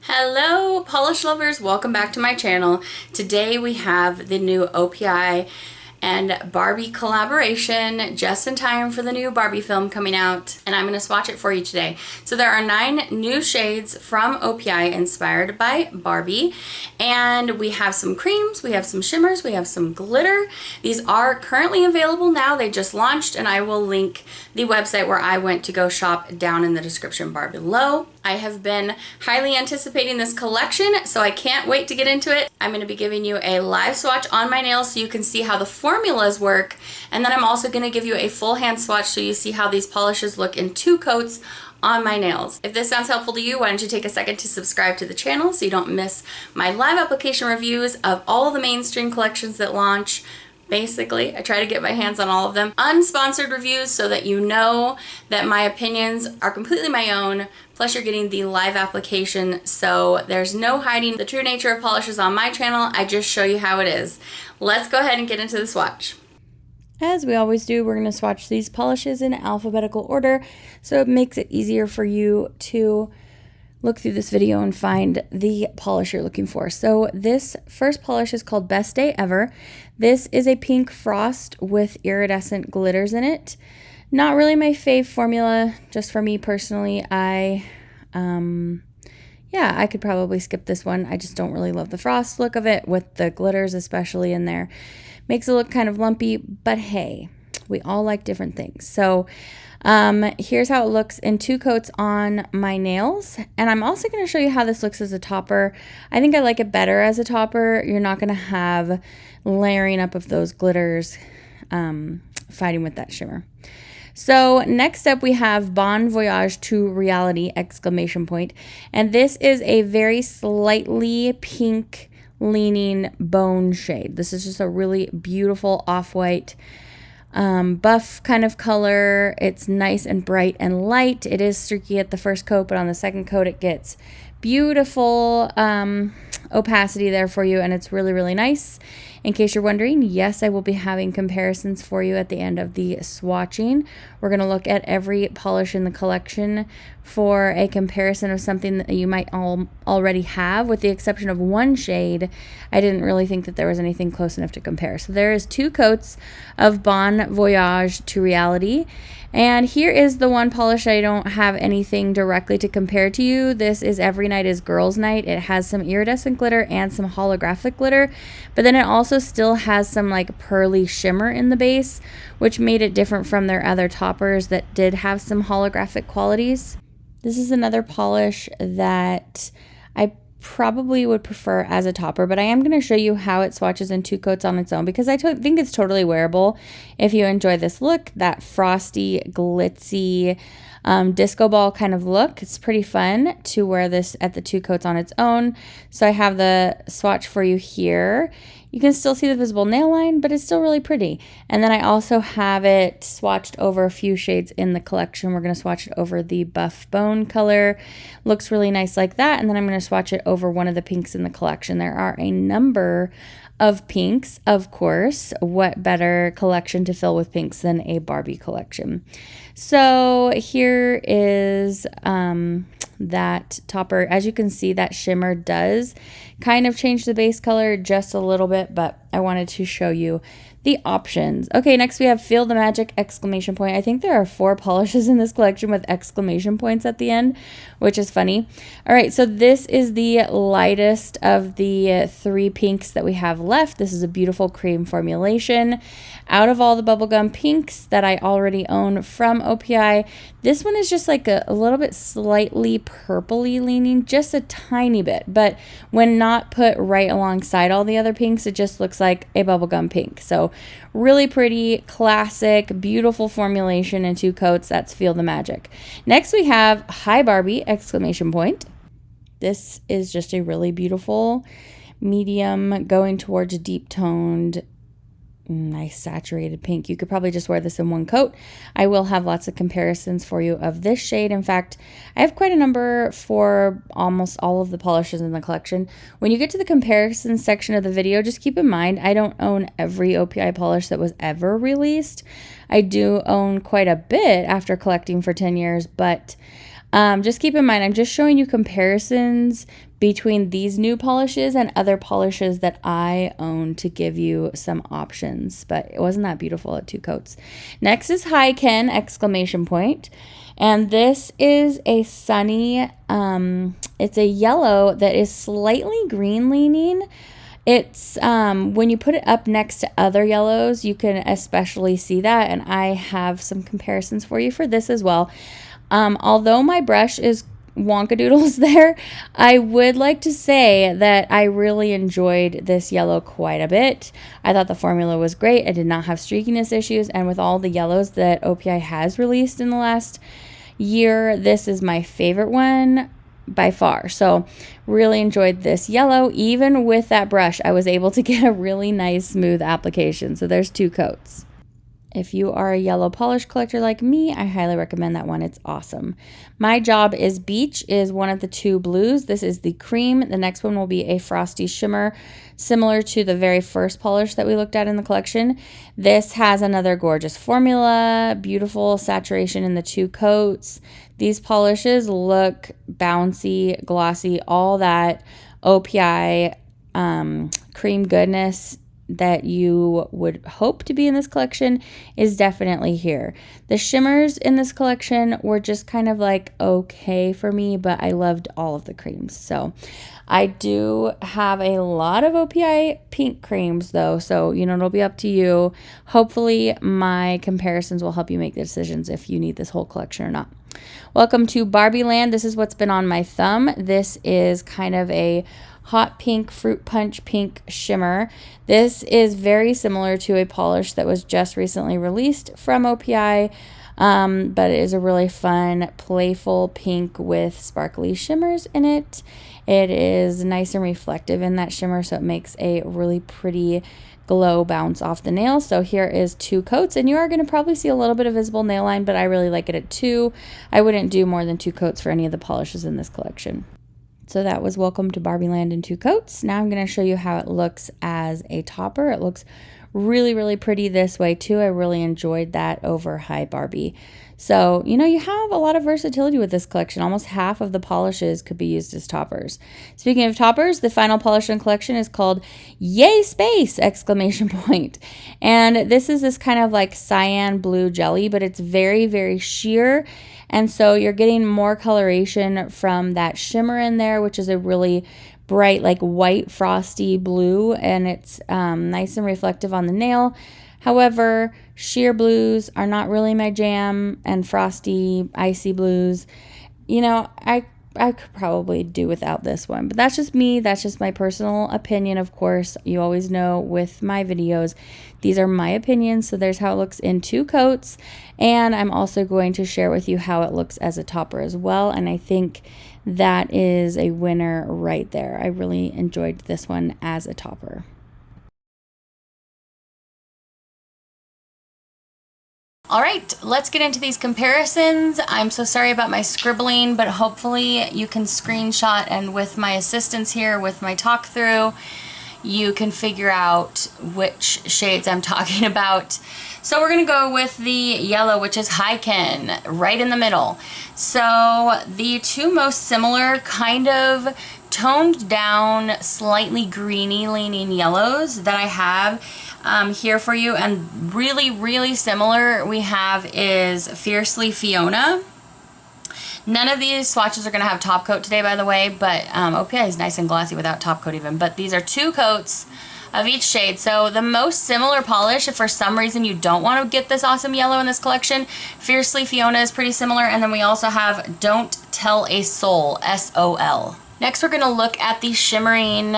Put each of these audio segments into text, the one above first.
Hello polish lovers, welcome back to my channel. Today we have the new OPI and Barbie collaboration just in time for the new Barbie film coming out, and I'm going to swatch it for you today. So there are 9 new shades from OPI inspired by Barbie, and we have some creams, we have some shimmers, we have some glitter. These are currently available now. They just launched, and I will link the website where I went to go shop down in the description bar below. I have been highly anticipating this collection, so I can't wait to get into it. I'm going to be giving you a live swatch on my nails so you can see how the formulas work, and then I'm also going to give you a full hand swatch so you see how these polishes look in 2 coats on my nails. If this sounds helpful to you, why don't you take a second to subscribe to the channel so you don't miss my live application reviews of all the mainstream collections that launch. Basically, I try to get my hands on all of them. Unsponsored reviews so that you know that my opinions are completely my own. Plus you're getting the live application, so there's no hiding the true nature of polishes on my channel. I just show you how it is. Let's go ahead and get into the swatch. As we always do, we're going to swatch these polishes in alphabetical order, so it makes it easier for you to look through this video and find the polish you're looking for. So this first polish is called Best Day Ever. This is a pink frost with iridescent glitters in it. Not really my fave formula, just for me personally. I could probably skip this one. I just don't really love the frost look of it with the glitters especially in there. Makes it look kind of lumpy, but hey, we all like different things. So here's how it looks in 2 coats on my nails. And I'm also going to show you how this looks as a topper. I think I like it better as a topper. You're not going to have layering up of those glitters fighting with that shimmer. So next up we have Voyage to Reality ! And this is a very slightly pink leaning bone shade. This is just a really beautiful off-white buff kind of color. It's nice and bright and light. It is streaky at the first coat, but on the second coat it gets beautiful opacity there for you, and it's really, really nice. In case you're wondering, yes, I will be having comparisons for you at the end of the swatching. We're going to look at every polish in the collection for a comparison of something that you might already have, with the exception of one shade. I didn't really think that there was anything close enough to compare. So there is 2 coats of Bon Voyage to Reality. And here is the one polish I don't have anything directly to compare to you. This is Every Night is Girls' Night. It has some iridescent glitter and some holographic glitter, but then it also still has some like pearly shimmer in the base, which made it different from their other toppers that did have some holographic qualities. This is another polish that I probably would prefer as a topper, but I am going to show you how it swatches in 2 coats on its own, because I think it's totally wearable if you enjoy this look, that frosty, glitzy, disco ball kind of look. It's pretty fun to wear this at the 2 coats on its own. So I have the swatch for you here. You can still see the visible nail line, but it's still really pretty. And then I also have it swatched over a few shades in the collection. We're going to swatch it over the buff bone color. Looks really nice like that. And then I'm going to swatch it over one of the pinks in the collection. There are a number of pinks, of course. What better collection to fill with pinks than a Barbie collection? So here is that topper. As you can see, that shimmer does kind of change the base color just a little bit, but I wanted to show you the options. Okay, next we have Feel the Magic ! I think there are 4 polishes in this collection with exclamation points at the end, which is funny. All right, so this is the lightest of the 3 pinks that we have left. This is a beautiful cream formulation. Out of all the bubblegum pinks that I already own from OPI, this one is just like a little bit slightly purpley leaning, just a tiny bit, but when not put right alongside all the other pinks, it just looks like a bubblegum pink. So really pretty, classic, beautiful formulation in 2 coats. That's Feel the Magic. Next we have Hi Barbie! This is just a really beautiful medium going towards deep toned, nice saturated pink. You could probably just wear this in 1 coat. I will have lots of comparisons for you of this shade. In fact, I have quite a number for almost all of the polishes in the collection. When you get to the comparison section of the video, just keep in mind I don't own every OPI polish that was ever released. I do own quite a bit after collecting for 10 years, but Just keep in mind, I'm just showing you comparisons between these new polishes and other polishes that I own to give you some options, but it wasn't that beautiful at 2 coats. Next is Hi Ken, exclamation point. And this is a sunny, it's a yellow that is slightly green leaning. It's when you put it up next to other yellows, you can especially see that, and I have some comparisons for you for this as well. Although my brush is wonkadoodles there, I would like to say that I really enjoyed this yellow quite a bit. I thought the formula was great. I did not have streakiness issues, and with all the yellows that OPI has released in the last year, this is my favorite one by far. So really enjoyed this yellow. Even with that brush, I was able to get a really nice smooth application. So there's 2 coats. If you are a yellow polish collector like me, I highly recommend that one. It's awesome. My Job is Beach is one of the 2 blues. This is the cream. The next one will be a frosty shimmer, similar to the very first polish that we looked at in the collection. This has another gorgeous formula, beautiful saturation in the 2 coats. These polishes look bouncy, glossy, all that OPI cream goodness that you would hope to be in this collection is definitely here. The shimmers in this collection were just kind of like okay for me, but I loved all of the creams. So I do have a lot of OPI pink creams though, so it'll be up to you. Hopefully my comparisons will help you make the decisions if you need this whole collection or not. Welcome to Barbie Land. This is what's been on my thumb. This is kind of a hot pink, fruit punch pink shimmer. This is very similar to a polish that was just recently released from OPI, but it is a really fun, playful pink with sparkly shimmers in it. It is nice and reflective in that shimmer, so it makes a really pretty glow bounce off the nail. So here is 2 coats, and you are going to probably see a little bit of visible nail line, but I really like it at 2. I wouldn't do more than 2 coats for any of the polishes in this collection. So that was Welcome to Barbie Land in 2 coats. Now I'm going to show you how it looks as a topper. It looks really, really pretty this way too. I really enjoyed that over Hi Barbie. So, you have a lot of versatility with this collection. Almost half of the polishes could be used as toppers. Speaking of toppers, the final polish in the collection is called Yay Space! Exclamation point. And this is this kind of like cyan blue jelly, but it's very, very sheer. And so you're getting more coloration from that shimmer in there, which is a really bright, like white frosty blue, and it's nice and reflective on the nail. However, sheer blues are not really my jam, and frosty, icy blues, I could probably do without this one, but that's just me. That's just my personal opinion, of course. You always know with my videos, these are my opinions. So there's how it looks in 2 coats. And I'm also going to share with you how it looks as a topper as well. And I think that is a winner right there. I really enjoyed this one as a topper. All right, let's get into these comparisons. I'm so sorry about my scribbling, but hopefully you can screenshot, and with my assistance here, with my talk through, you can figure out which shades I'm talking about. So we're gonna go with the yellow, which is Hi Ken, right in the middle. So the 2 most similar, kind of toned down, slightly greeny leaning yellows that I have here for you, and really, really similar we have is Fiercely Fiona. None of these swatches are going to have top coat today, by the way, but OPI is nice and glossy without top coat even, but these are 2 coats of each shade. So the most similar polish, if for some reason you don't want to get this awesome yellow in this collection, Fiercely Fiona is pretty similar, and then we also have Don't Tell a Soul, S-O-L. Next, we're going to look at the shimmering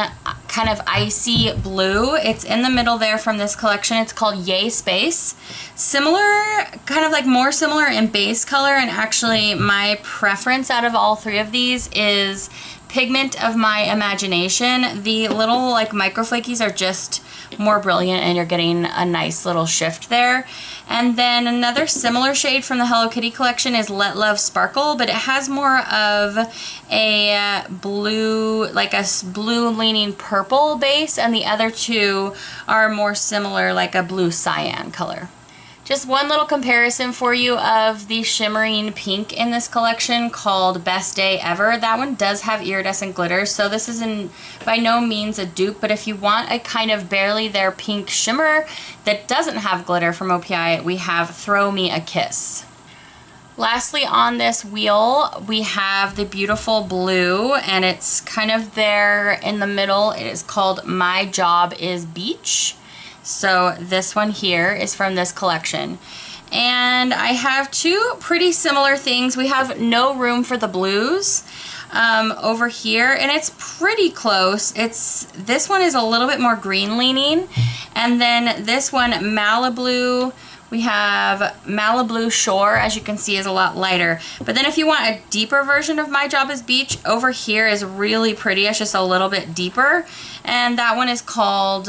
kind of icy blue. It's in the middle there from this collection. It's called Yay Space. Similar, kind of like more similar in base color, and actually my preference out of all 3 of these is Pigment of My Imagination. The little like microflakies are just more brilliant, and you're getting a nice little shift there. And then another similar shade from the Hello Kitty collection is Let Love Sparkle, but it has more of a blue, like a blue leaning purple base, and the other 2 are more similar, like a blue cyan color. Just one little comparison for you of the shimmering pink in this collection called Best Day Ever. That one does have iridescent glitter, so this is by no means a dupe, but if you want a kind of barely there pink shimmer that doesn't have glitter from OPI, we have Throw Me a Kiss. Lastly, on this wheel, we have the beautiful blue, and it's kind of there in the middle. It is called My Job is Beach. So this one here is from this collection. And I have two pretty similar things. We have No Room for the Blues over here, and it's pretty close. This one is a little bit more green leaning. And then this one, Malibu, we have Malibu Shore, as you can see, is a lot lighter. But then if you want a deeper version of My Job is Beach, over here is really pretty. It's just a little bit deeper. And that one is called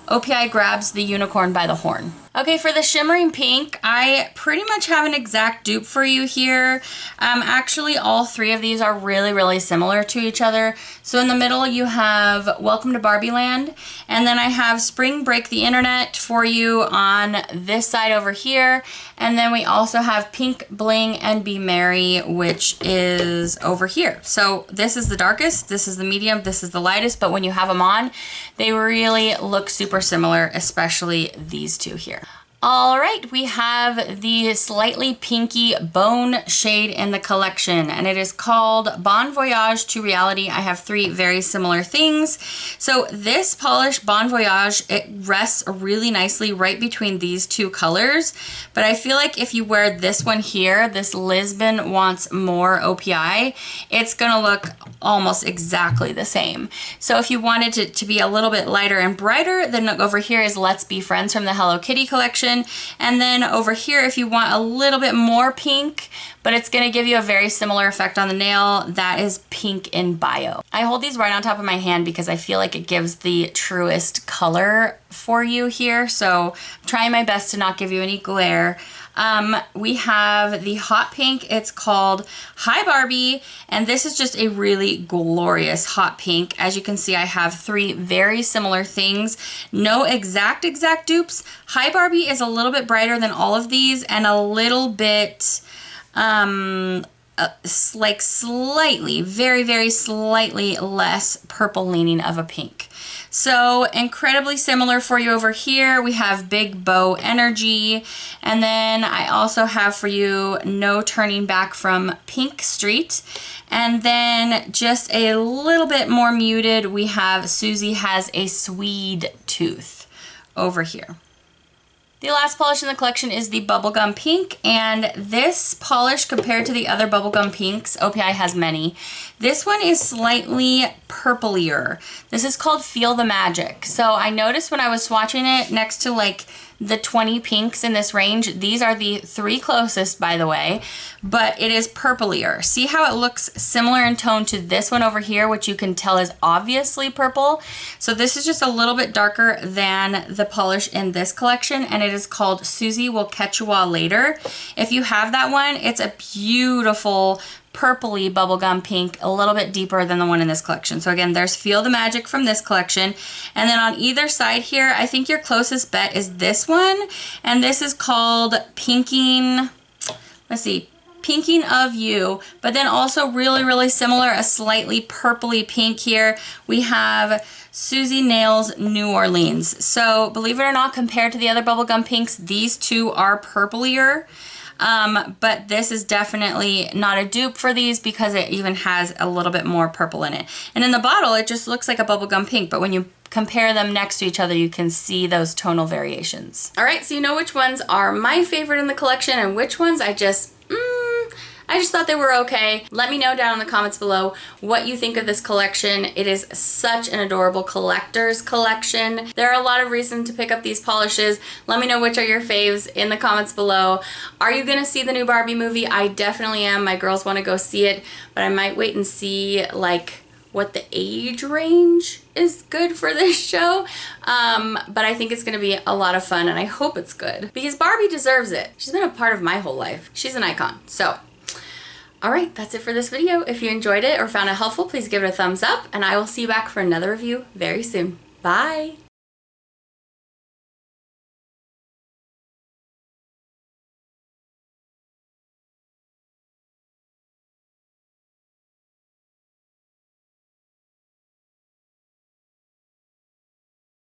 OPI Grabs the Unicorn by the Horn. Okay, for the shimmering pink, I pretty much have an exact dupe for you here. Actually, all three of these are really, really similar to each other. So in the middle, you have Welcome to Barbie Land, and then I have Spring Break the Internet for you on this side over here. And then we also have Pink Bling and Be Merry, which is over here. So this is the darkest, this is the medium, this is the lightest, but when you have them on, they really look super similar, especially these two here. All right, we have the slightly pinky bone shade in the collection, and it is called Bon Voyage to Reality. I have three very similar things. So this polish, Bon Voyage, it rests really nicely right between these two colors, but I feel like if you wear this one here, this Lisbon Wants More OPI, it's gonna look almost exactly the same. So if you wanted it to be a little bit lighter and brighter, then over here is Let's Be Friends from the Hello Kitty collection. And then over here, if you want a little bit more pink, but it's gonna give you a very similar effect on the nail, that is Pink in Bio. I hold these right on top of my hand because I feel like it gives the truest color for you here. So I'm trying my best to not give you any glare. We have the hot pink. It's called Hi Barbie, and this is just a really glorious hot pink. As you can see, I have three very similar things. No exact dupes. Hi Barbie is a little bit brighter than all of these and a little bit like slightly, very slightly less purple leaning of a pink. So incredibly similar for you over here. We have Big Bow Energy, and then I also have for you No Turning Back from Pink Street. And then just a little bit more muted, we have Susie Has a Swede Tooth over here. The last polish in the collection is the Bubblegum Pink, and this polish, compared to the other Bubblegum Pinks, OPI has many, this one is slightly purplier. This is called Feel the Magic. So I noticed when I was swatching it next to like the 20 pinks in this range, these are the three closest, by the way, but it is purplier. See how it looks similar in tone to this one over here, which you can tell is obviously purple. So this is just a little bit darker than the polish in this collection, and it is called Susie Will Catch You All Later. If you have that one, it's a beautiful purpley bubblegum pink, a little bit deeper than the one in this collection. So again, there's Feel the Magic from this collection. And then on either side here, I think your closest bet is this one. And this is called Pinking, let's see, Pinking of You. But then also really similar, a slightly purpley pink here. We have Susie Nails New Orleans. So believe it or not, compared to the other bubblegum pinks, these two are purplier. But this is definitely not a dupe for these because it even has a little bit more purple in it. And in the bottle, it just looks like a bubblegum pink, but when you compare them next to each other, you can see those tonal variations. All right, so you know which ones are my favorite in the collection and which ones I just thought they were okay. Let me know down in the comments below what you think of this collection. It is such an adorable collector's collection. There are a lot of reasons to pick up these polishes. Let me know which are your faves in the comments below. Are you gonna see the new Barbie movie? I definitely am. My girls wanna go see it, but I might wait and see like what the age range is good for this show. But I think it's gonna be a lot of fun, and I hope it's good because Barbie deserves it. She's been a part of my whole life. She's an icon. So all right, that's it for this video. If you enjoyed it or found it helpful, please give it a thumbs up, and I will see you back for another review very soon. Bye.